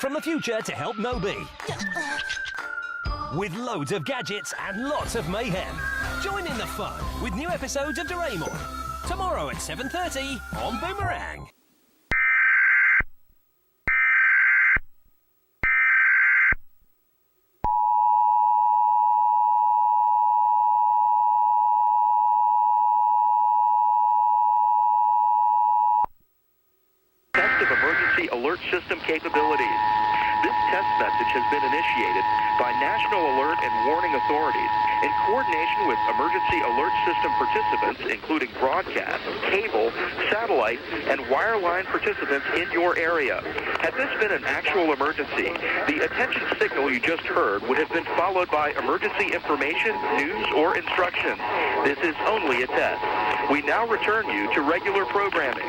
from the future to help Moby. With loads of gadgets and lots of mayhem. Join in the fun with new episodes of Doraemon. Tomorrow at 7:30 on Boomerang. Test of emergency alert system capabilities. This test message has been initiated by National Alert and Warning Authorities in coordination with emergency alert system participants, including broadcast, cable, satellite, and wireline participants in your area. Had this been an actual emergency, the attention signal you just heard would have been followed by emergency information, news, or instructions. This is only a test. We now return you to regular programming.